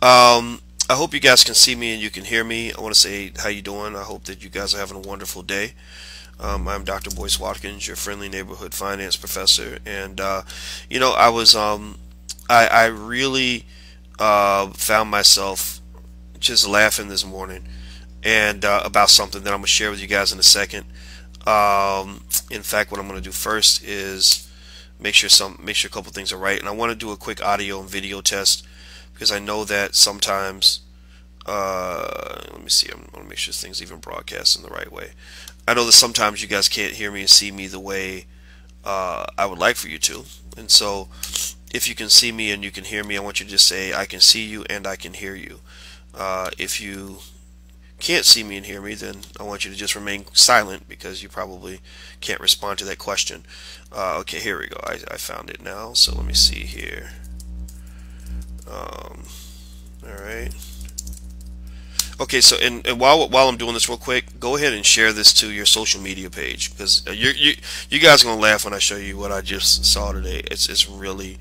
I hope you guys can see me and you can hear me. I want to say how you doing. I hope that you guys are having a wonderful day. I'm Dr. Boyce Watkins, your friendly neighborhood finance professor, and I really found myself just laughing this morning and about something that I'm gonna share with you guys in a second. In fact, what I'm gonna do first is make sure a couple things are right, and I want to do a quick audio and video test because I know that sometimes let me see, I'm gonna make sure this thing's even broadcasting the right way. I know that sometimes you guys can't hear me and see me the way I would like for you to, and so if you can see me and you can hear me, I want you to just say I can see you and I can hear you. If you can't see me and hear me, then I want you to just remain silent because you probably can't respond to that question. Okay, here we go. I found it now, so let me see here. Alright. Okay, so and while I'm doing this real quick, go ahead and share this to your social media page because you guys are gonna laugh when I show you what I just saw today. It's really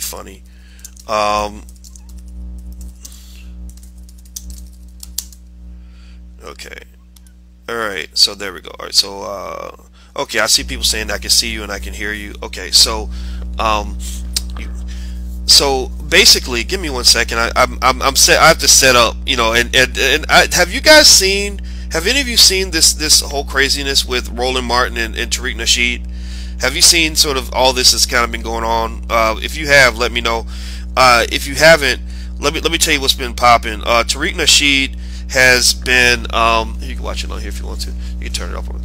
funny. Okay. Alright, so there we go. Alright, so okay, I see people saying I can see you and I can hear you. Okay, so so basically, give me 1 second. I'm set. I have to set up, you know. And have you guys seen? Have any of you seen this whole craziness with Roland Martin and Tariq Nasheed? Have you seen sort of all this that's kind of been going on? If you have, let me know. If you haven't, let me tell you what's been popping. Tariq Nasheed has been you can watch it on here if you want to. You can turn it up on.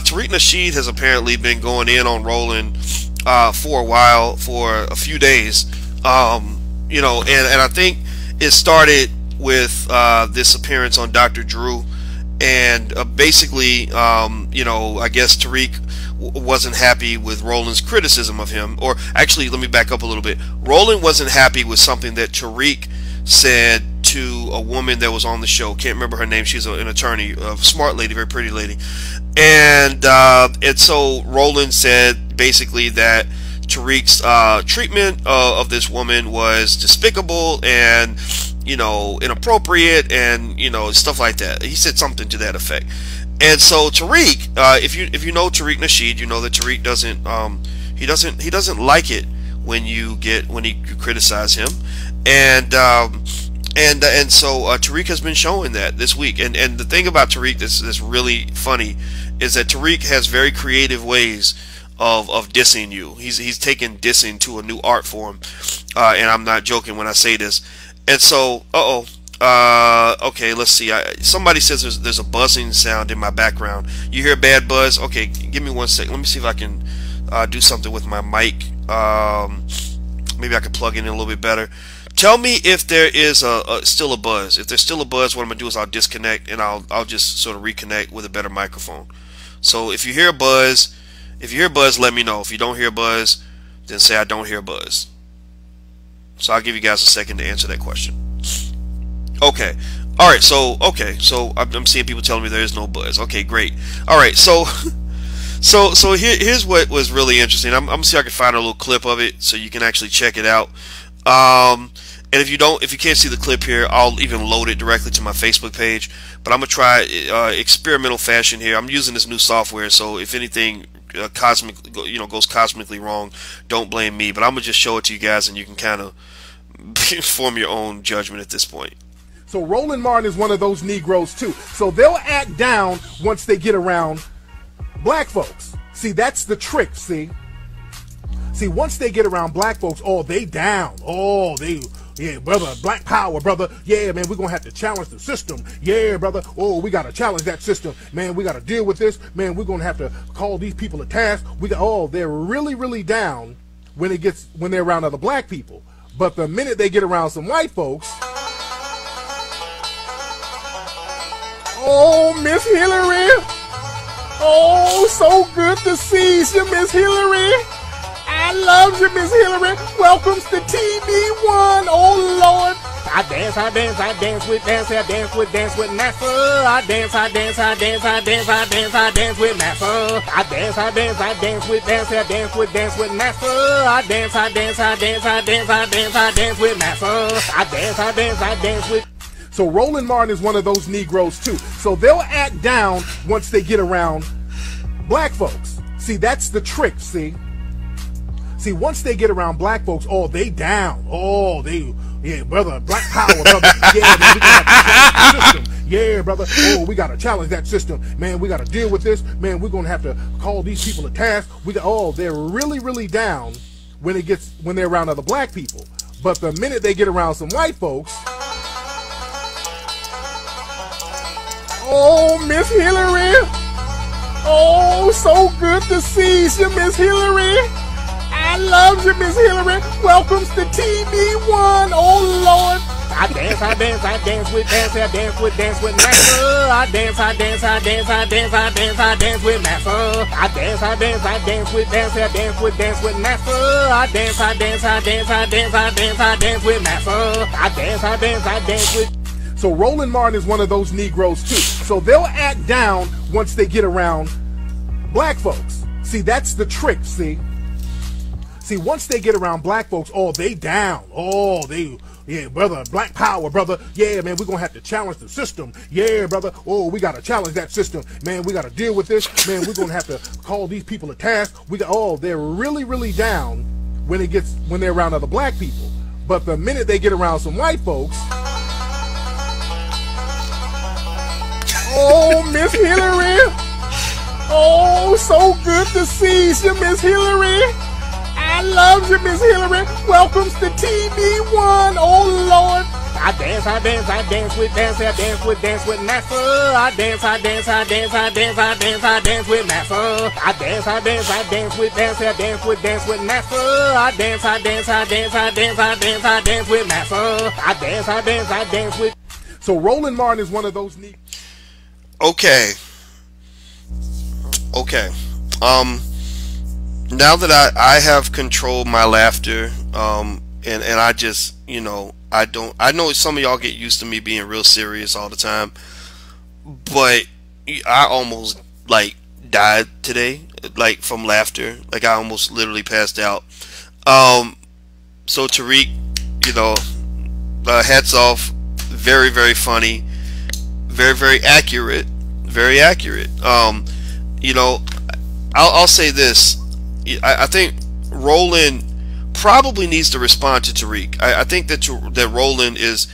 Tariq Nasheed has apparently been going in on Roland for a while, for a few days. You know, and I think it started with this appearance on Dr. Drew, and basically, you know, I guess Tariq wasn't happy with Roland's criticism of him, or actually, let me back up a little bit. Roland wasn't happy with something that Tariq said to a woman that was on the show. Can't remember her name. She's an attorney, a smart lady, very pretty lady, and so Roland said basically that Tariq's treatment of this woman was despicable and, you know, inappropriate and, you know, stuff like that. He said something to that effect. And so Tariq, if you know Tariq Nasheed, you know that Tariq doesn't he doesn't like it when you criticize him, and so Tariq has been showing that this week. And the thing about Tariq that's really funny is that Tariq has very creative ways of dissing you. He's taken dissing to a new art form, and I'm not joking when I say this. And so, okay, let's see. Somebody says there's a buzzing sound in my background. You hear a bad buzz? Okay, give me 1 second. Let me see if I can do something with my mic. Maybe I can plug in a little bit better. Tell me if there is still a buzz. If there's still a buzz, what I'm gonna do is I'll disconnect and I'll just sort of reconnect with a better microphone. So if you hear a buzz, let me know. If you don't hear a buzz, then say I don't hear a buzz. So I'll give you guys a second to answer that question. Okay. All right. So I'm seeing people telling me there is no buzz. Okay, great. All right. So here's what was really interesting. I'm gonna see if I can find a little clip of it so you can actually check it out. And if you can't see the clip here, I'll even load it directly to my Facebook page. But I'm gonna try experimental fashion here. I'm using this new software, so if anything goes cosmically wrong, don't blame me. But I'm gonna just show it to you guys, and you can kind of form your own judgment at this point. So Roland Martin is one of those Negroes too. So they'll act down once they get around black folks. See, that's the trick. See, once they get around black folks, oh, they down. Oh, yeah, brother, black power, brother. Yeah, man, we're going to have to challenge the system. Yeah, brother. Oh, we got to challenge that system. Man, we got to deal with this. Man, we're going to have to call these people a task. They're really, really down when they're around other black people. But the minute they get around some white folks, oh, Miss Hillary. Oh, so good to see you, Miss Hillary. I love you, Miss Hillary. Welcome to TV1. Oh, Lord. God dance with NASA. I dance with NASA. I dance with NASA. I dance with NASA. I dance with. So Roland Martin is one of those Negroes too. So they'll act down once they get around black folks. See, that's the trick, see? See, once they get around black folks, oh, they down. Oh, they, yeah, brother, black power, brother. Yeah, man, we got to challenge the system. Yeah, brother. Oh, we got to challenge that system. Man, we got to deal with this. Man, we're going to have to call these people to task. Oh, they're really, really down when they're around other black people. But the minute they get around some white folks, oh, Miss Hillary. Oh, so good to see you, Miss Hillary. I love you, Miss Hillary. Welcome to TV1. Oh, Lord. I dance with NASA. I dance with NASA. I dance with NASA. I dance with NASA. I dance with NASA. I dance with. So Roland Martin is one of those Negroes too. So they'll act down once they get around black folks. See, that's the trick, see? See, once they get around black folks, oh, they down. Oh, they, yeah, brother, black power, brother. Yeah, man, we're going to have to challenge the system. Yeah, brother. Oh, we got to challenge that system. Man, we got to deal with this. Man, we're going to have to call these people to task. Oh, they're really, really down when they're around other black people. But the minute they get around some white folks, oh, Miss Hillary. Oh, so good to see you, Miss Hillary. I love you, Miss Hillary. Welcome to TV1. Oh, Lord. I dance with NASA. I dance with NASA. I dance with NASA. I dance with NASA. I dance with NASA. I dance with. So Roland Martin is one of those neat. Okay. Now that I have controlled my laughter, and I just, you know, I know some of y'all get used to me being real serious all the time, but I almost like died today, like from laughter. Like I almost literally passed out. So Tariq, you know, hats off. Very, very funny. Very, very accurate. Very accurate. You know, I'll say this. I think Roland probably needs to respond to Tariq. I think that Roland is,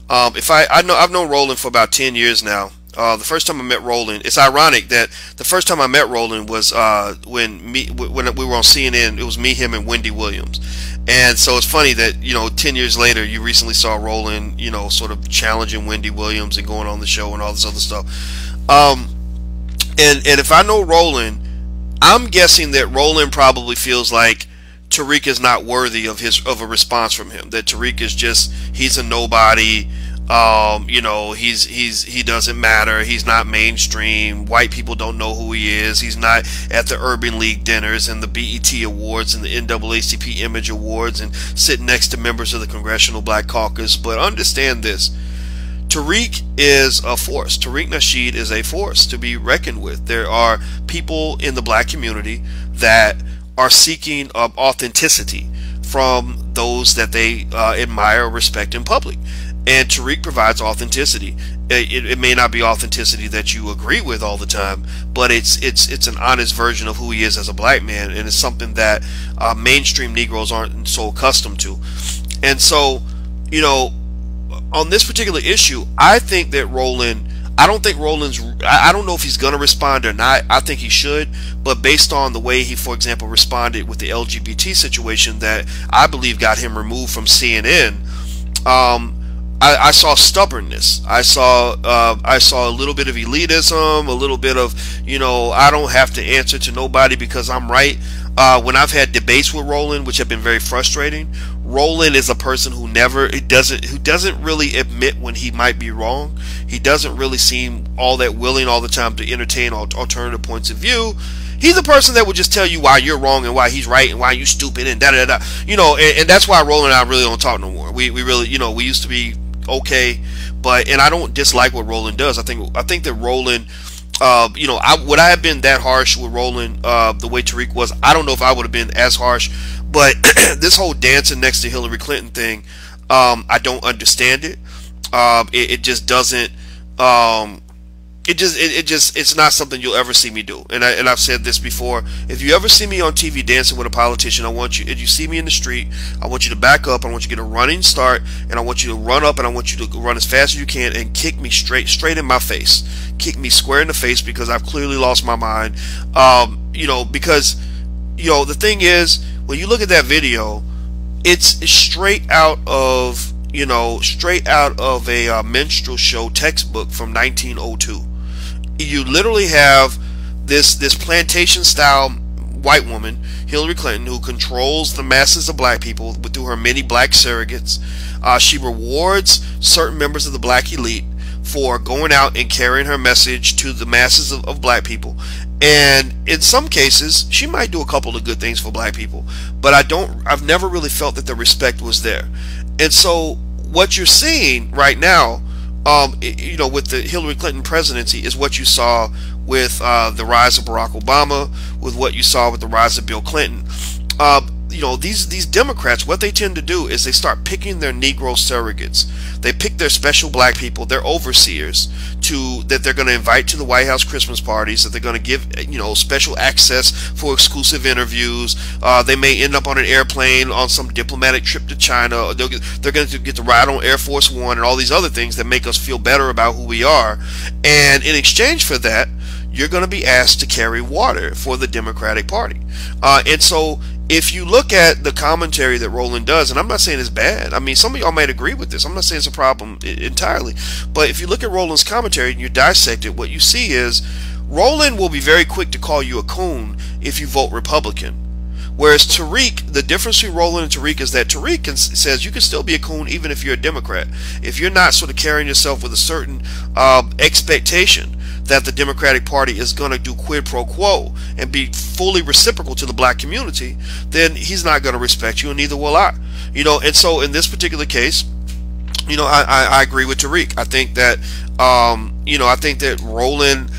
I've known Roland for about 10 years now. The first time I met Roland, it's ironic that the first time I met Roland was when we were on CNN. It was me, him, and Wendy Williams. And so it's funny that, you know, 10 years later, you recently saw Roland, you know, sort of challenging Wendy Williams and going on the show and all this other stuff. And if I know Roland, I'm guessing that Roland probably feels like Tariq is not worthy of a response from him. That Tariq is just, he's a nobody. You know, he doesn't matter. He's not mainstream. White people don't know who he is. He's not at the Urban League dinners and the BET Awards and the NAACP Image Awards and sitting next to members of the Congressional Black Caucus. But understand this. Tariq is a force. Tariq Nasheed is a force to be reckoned with. There are people in the black community that are seeking authenticity from those that they admire or respect in public. And Tariq provides authenticity. It may not be authenticity that you agree with all the time, but it's an honest version of who he is as a black man, and it's something that mainstream Negroes aren't so accustomed to. And so, you know, on this particular issue, I think that Roland, I don't know if he's going to respond or not. I think he should, but based on the way he, for example, responded with the LGBT situation that I believe got him removed from CNN, I saw stubbornness. I saw a little bit of elitism, a little bit of, you know, I don't have to answer to nobody because I'm right. When I've had debates with Roland, which have been very frustrating, Roland is a person who doesn't really admit when he might be wrong. He doesn't really seem all that willing all the time to entertain alternative points of view. He's a person that would just tell you why you're wrong and why he's right and why you stupid and da da da. You know, and that's why Roland and I really don't talk no more. We really, you know, we used to be okay, and I don't dislike what Roland does. I think that Roland, you know, would I have been that harsh with Roland the way Tariq was? I don't know if I would have been as harsh. But this whole dancing next to Hillary Clinton thing, I don't understand it. It just doesn't. It's not something you'll ever see me do. And I've said this before. If you ever see me on TV dancing with a politician, I want you. If you see me in the street, I want you to back up. I want you to get a running start, and I want you to run up, and I want you to run as fast as you can and kick me straight in my face, kick me square in the face, because I've clearly lost my mind. You know, because the thing is, when you look at that video, it's straight out of a minstrel show textbook from 1902. You literally have this plantation style white woman, Hillary Clinton, who controls the masses of black people through her many black surrogates. She rewards certain members of the black elite for going out and carrying her message to the masses of black people. And in some cases, she might do a couple of good things for black people, but I've never really felt that the respect was there. And so what you're seeing right now, with the Hillary Clinton presidency, is what you saw with the rise of Barack Obama, with what you saw with the rise of Bill Clinton. These Democrats, what they tend to do is they start picking their Negro surrogates. They pick their special black people, their overseers, that they're going to invite to the White House Christmas parties, that they're going to give special access for exclusive interviews. They may end up on an airplane on some diplomatic trip to China. They're going to get to ride on Air Force One and all these other things that make us feel better about who we are. And in exchange for that, you're going to be asked to carry water for the Democratic Party. And so if you look at the commentary that Roland does, and I'm not saying it's bad. I mean, some of y'all might agree with this. I'm not saying it's a problem entirely. But if you look at Roland's commentary and you dissect it, what you see is Roland will be very quick to call you a coon if you vote Republican. Whereas Tariq, the difference between Roland and Tariq is that Tariq says you can still be a coon even if you're a Democrat. If you're not sort of carrying yourself with a certain expectation that the Democratic Party is going to do quid pro quo and be fully reciprocal to the black community, then he's not going to respect you, and neither will I. And so in this particular case, I agree with Tariq. I think that Roland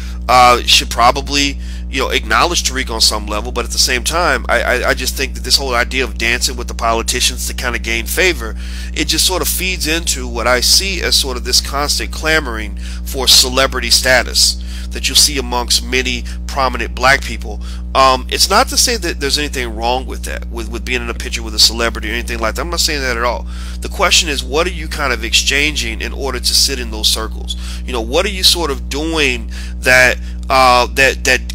should probably acknowledge Tariq on some level, but at the same time, I just think that this whole idea of dancing with the politicians to kind of gain favor, it just sort of feeds into what I see as sort of this constant clamoring for celebrity status that you'll see amongst many prominent black people. It's not to say that there's anything wrong with that, with being in a picture with a celebrity or anything like that. I'm not saying that at all. The question is, what are you kind of exchanging in order to sit in those circles? What are you sort of doing that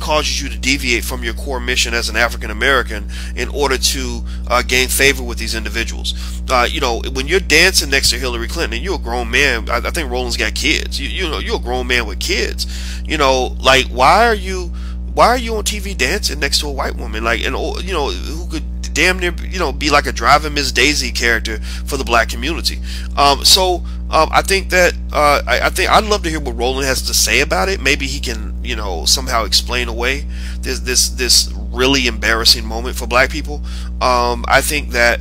causes you to deviate from your core mission as an African American in order to gain favor with these individuals? When you're dancing next to Hillary Clinton and you're a grown man, I think Roland's got kids. You're a grown man with kids. Like, why are you on TV dancing next to a white woman? Like, who could damn near be like a driving Miss Daisy character for the black community. I think that I'd love to hear what Roland has to say about it. Maybe he can somehow explain away this really embarrassing moment for black people. I think that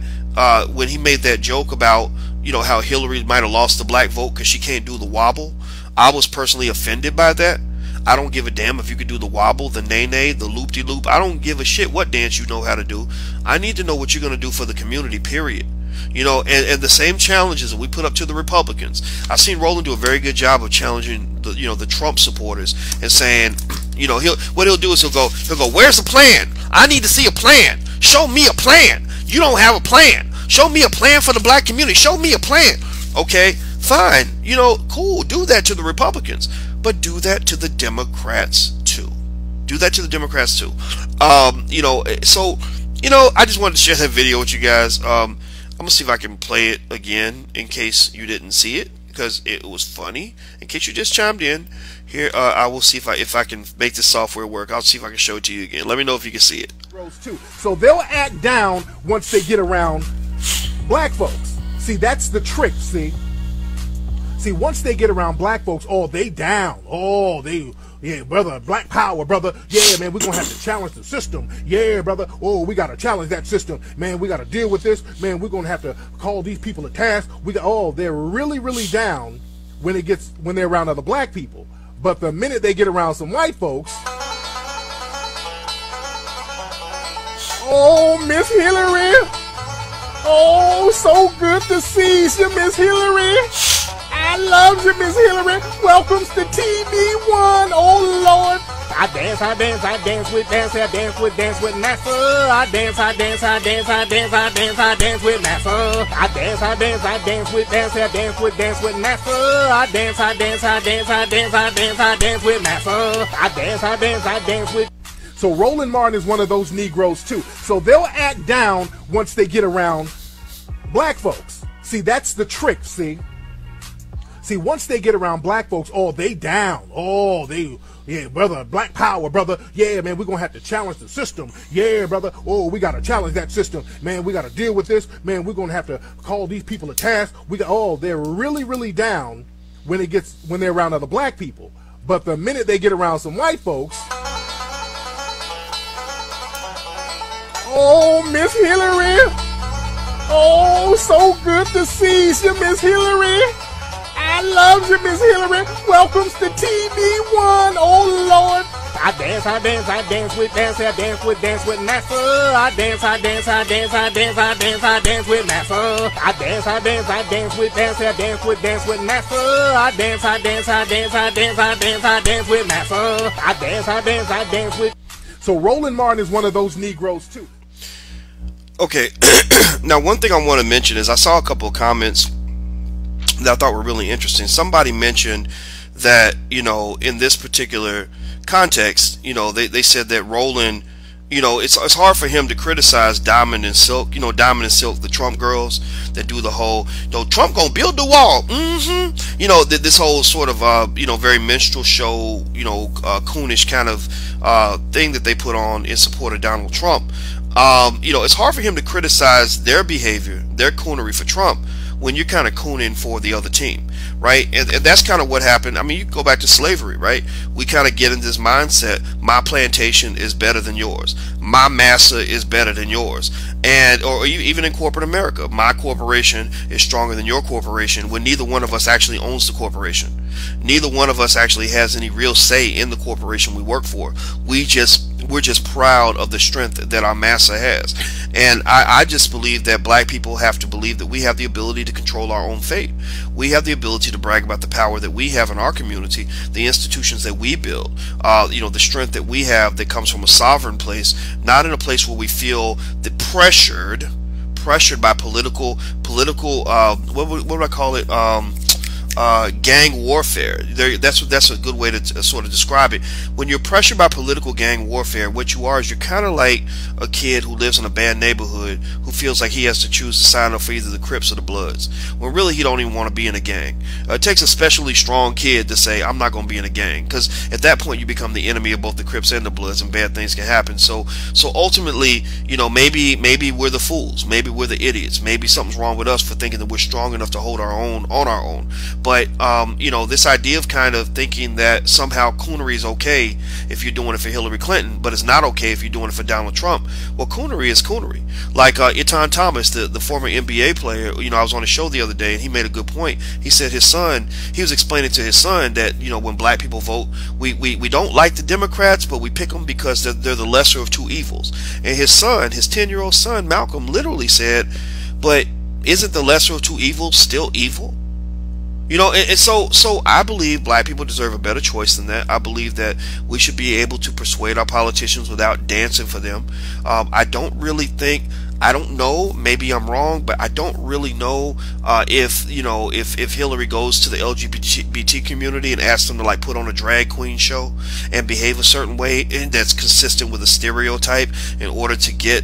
when he made that joke about how Hillary might have lost the black vote because she can't do the wobble, I was personally offended by that. I don't give a damn if you could do the wobble, the nay-nay, the loop-de-loop. I don't give a shit what dance you know how to do. I need to know what you're going to do for the community, period. And the same challenges that we put up to the Republicans. I've seen Roland do a very good job of challenging the Trump supporters and saying, what he'll do is he'll go, where's the plan? I need to see a plan. Show me a plan. You don't have a plan. Show me a plan for the black community. Show me a plan. Okay, fine. Cool. Do that to the Republicans. But do that to the Democrats too. Do that to the Democrats too. I just wanted to share that video with you guys. I'm gonna see if I can play it again in case you didn't see it, because it was funny. In case you just chimed in, here I will see if I can make this software work. I'll see if I can show it to you again. Let me know if you can see it. So they'll act down once they get around black folks. See, that's the trick. See, once they get around black folks, oh, they down. Oh, they Yeah, brother, black power, brother. Yeah, man, we're going to have to challenge the system. Yeah, brother. Oh, we got to challenge that system. Man, we got to deal with this. Man, we're going to have to call these people to task. They're really, really down when they're around other black people. But the minute they get around some white folks, oh, Miss Hillary. Oh, so good to see you, Miss Hillary. I love you, Miss Hillary. Welcome to TV1. Oh, Lord. I dance with NASA. I dance with NASA. I dance with NASA. I dance with NASA. I dance with NASA. I dance with. So Roland Martin is one of those Negroes too. So they'll act down once they get around black folks. See, that's the trick, see? See, once they get around black folks, oh, they down. Oh, yeah, brother, black power, brother. Yeah, man, we're going to have to challenge the system. Yeah, brother. Oh, we got to challenge that system. Man, we got to deal with this. Man, we're going to have to call these people to task. They're really, really down when they're around other black people. But the minute they get around some white folks, oh, Miss Hillary. Oh, so good to see you, Miss Hillary. I love you, Miss Hillary. Welcome to TV1. Oh, Lord. I dance with NASA. I dance with NASA. I dance with NASA. I dance with NASA. I dance with NASA. I dance with. So Roland Martin is one of those Negroes too. Okay. Now, one thing I want to mention is I saw a couple of comments that I thought were really interesting. Somebody mentioned that, in this particular context, they said that Roland, it's hard for him to criticize Diamond and Silk, Diamond and Silk, the Trump girls that do the whole, Trump gonna build the wall. This whole sort of, very minstrel show, coonish kind of thing that they put on in support of Donald Trump. It's hard for him to criticize their behavior, their coonery for Trump, when you're kind of cooning for the other team, right? And that's kind of what happened. I mean, you go back to slavery, right? We kind of get in this mindset, my plantation is better than yours. My massa is better than yours. Or even in corporate America, my corporation is stronger than your corporation, when neither one of us actually owns the corporation. Neither one of us actually has any real say in the corporation we work for. We're just proud of the strength that our massa has. And I just believe that black people have to believe that we have the ability to control our own fate. We have the ability to brag about the power that we have in our community, the institutions that we build, the strength that we have that comes from a sovereign place, not in a place where we feel pressured by political what would I call it, gang warfare. That's a good way to sort of describe it. When you're pressured by political gang warfare, what you are is you're kind of like a kid who lives in a bad neighborhood who feels like he has to choose to sign up for either the Crips or the Bloods, when really he don't even want to be in a gang. It takes a especially strong kid to say, I'm not going to be in a gang, because at that point you become the enemy of both the Crips and the Bloods, and bad things can happen. So ultimately, maybe we're the fools, maybe we're the idiots, maybe something's wrong with us for thinking that we're strong enough to hold our own on our own. But this idea of kind of thinking that somehow coonery is okay if you're doing it for Hillary Clinton, but it's not okay if you're doing it for Donald Trump. Well, coonery is coonery. Like Etan Thomas, the former NBA player, I was on a show the other day and he made a good point. He said he was explaining to his son that, when black people vote, we don't like the Democrats, but we pick them because they're the lesser of two evils. And his 10-year-old son, Malcolm, literally said, but isn't the lesser of two evils still evil? And so I believe black people deserve a better choice than that. I believe that we should be able to persuade our politicians without dancing for them. I don't know, maybe I'm wrong, but I don't really know if Hillary goes to the LGBT community and asks them to like put on a drag queen show and behave a certain way, and that's consistent with a stereotype in order to gain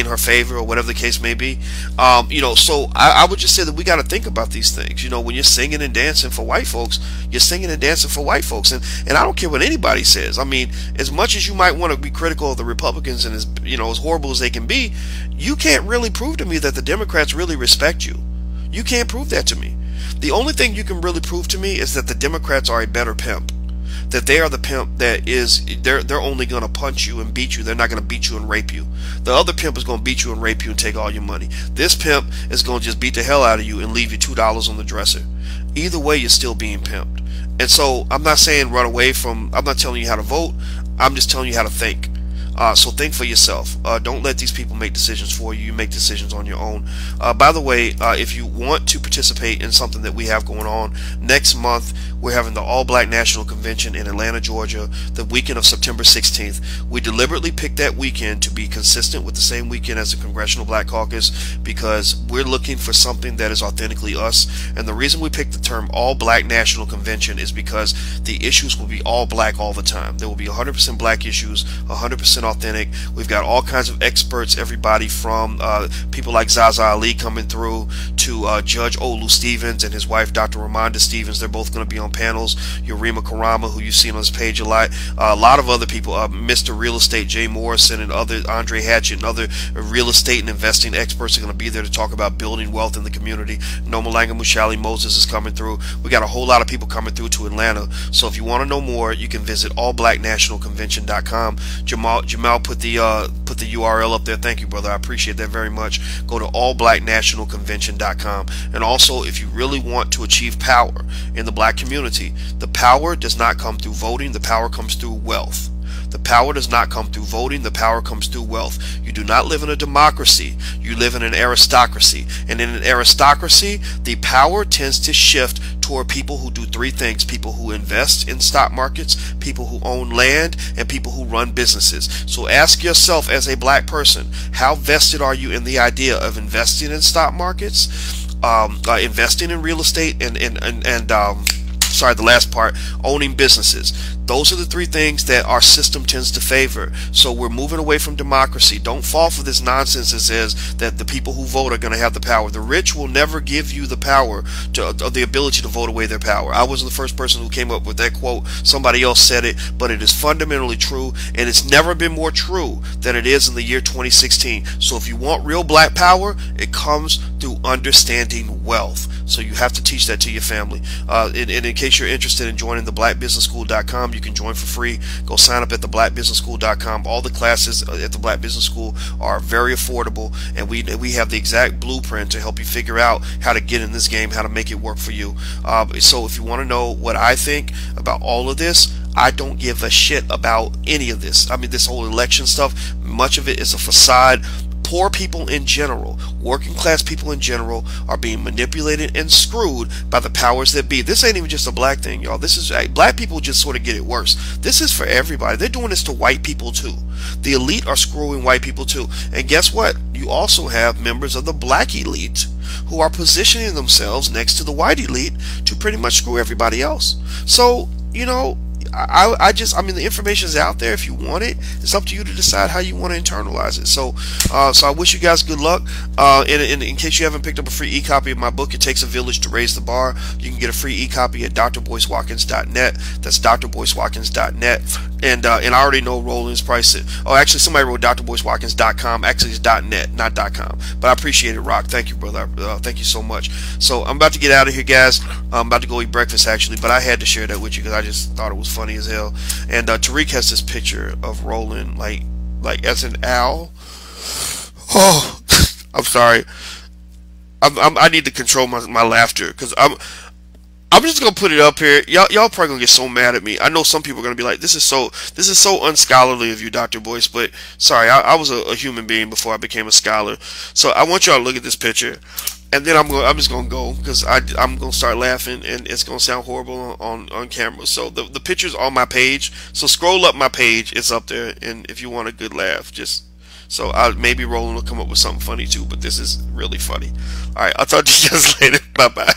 her favor or whatever the case may be. So I would just say that we got to think about these things. When you're singing and dancing for white folks, you're singing and dancing for white folks, and I don't care what anybody says. I mean, as much as you might want to be critical of the Republicans and as horrible as they can be, you can't really prove to me that the Democrats really respect you. You can't prove that to me. The only thing you can really prove to me is that the Democrats are a better pimp. That they are the pimp that is, they're only going to punch you and beat you. They're not going to beat you and rape you. The other pimp is going to beat you and rape you and take all your money. This pimp is going to just beat the hell out of you and leave you $2 on the dresser. Either way, you're still being pimped. And so I'm not saying run away from, I'm not telling you how to vote. I'm just telling you how to think. So think for yourself. Don't let these people make decisions for you. You make decisions on your own. By the way, if you want to participate in something that we have going on next month, we're having the All Black National Convention in Atlanta, Georgia, the weekend of September 16th. We deliberately picked that weekend to be consistent with the same weekend as the Congressional Black Caucus because we're looking for something that is authentically us. And the reason we picked the term All Black National Convention is because the issues will be all black all the time. There will be 100% black issues, 100% authentic. We've got all kinds of experts, everybody from people like Zaza Ali coming through to Judge Olu Stevens and his wife Dr. Ramonda Stevens. They're both going to be on panels. Yurima Karama, who you've seen on this page a lot of other people, Mr. Real Estate Jay Morrison and other Andre Hatchett and other real estate and investing experts are going to be there to talk about building wealth in the community. Nomalanga Mushali Moses is coming through. We got a whole lot of people coming through to Atlanta. So if you want to know more, you can visit allblacknationalconvention.com. Jamal put the URL up there. Thank you, brother. I appreciate that very much. Go to allblacknationalconvention.com. And also, if you really want to achieve power in the black community, the power does not come through voting. The power comes through wealth. The power does not come through voting. The power comes through wealth. You do not live in a democracy. You live in an aristocracy. And in an aristocracy, the power tends to shift toward people who do three things: people who invest in stock markets, people who own land, and people who run businesses. So ask yourself, as a black person, how vested are you in the idea of investing in stock markets, investing in real estate, and sorry, the last part, owning businesses. Those are the three things that our system tends to favor. So we're moving away from democracy. Don't fall for this nonsense that says that the people who vote are going to have the power. The rich will never give you the power, the ability to vote away their power. I wasn't the first person who came up with that quote. Somebody else said it, but it is fundamentally true, and it's never been more true than it is in the year 2016. So if you want real black power, it comes through understanding wealth. So you have to teach that to your family. And in case you're interested in joining the blackbusinessschool.com, you can join for free. Go sign up at the blackbusinessschool.com. All the classes at the Black Business School are very affordable, and we have the exact blueprint to help you figure out how to get in this game, how to make it work for you. So if you want to know what I think about all of this, I don't give a shit about any of this. I mean, this whole election stuff, much of it is a facade. Poor people in general, working class people in general, are being manipulated and screwed by the powers that be. This ain't even just a black thing, y'all. This is black people just sort of get it worse. This is for everybody. They're doing this to white people too. The elite are screwing white people too. And guess what? You also have members of the black elite who are positioning themselves next to the white elite to pretty much screw everybody else. So, you know, I mean, the information is out there. If you want it, it's up to you to decide how you want to internalize it. So I wish you guys good luck. In case you haven't picked up a free e-copy of my book, It Takes a Village to Raise the Bar, you can get a free e-copy at drboycewatkins.net. That's drboycewatkins.net. And I already know Roland's price it. Oh, actually, somebody wrote drboycewatkins.com. Actually, it's .net, not .com. But I appreciate it, Rock. Thank you, brother. Thank you so much. So I'm about to get out of here, guys. I'm about to go eat breakfast, actually, but I had to share that with you because I just thought it was funny as hell. And Tariq has this picture of Roland like as an owl. Oh, I'm sorry. I need to control my laughter because I'm just gonna put it up here. Y'all probably gonna get so mad at me. I know some people are gonna be like, this is so unscholarly of you, Dr. Boyce. But sorry, I was a human being before I became a scholar. So I want y'all to look at this picture, and then I'm just gonna go because I'm gonna start laughing, and it's gonna sound horrible on camera. So the picture's on my page. So scroll up my page, it's up there. And if you want a good laugh, just so maybe Roland will come up with something funny too. But this is really funny. All right, I'll talk to you guys later. Bye bye.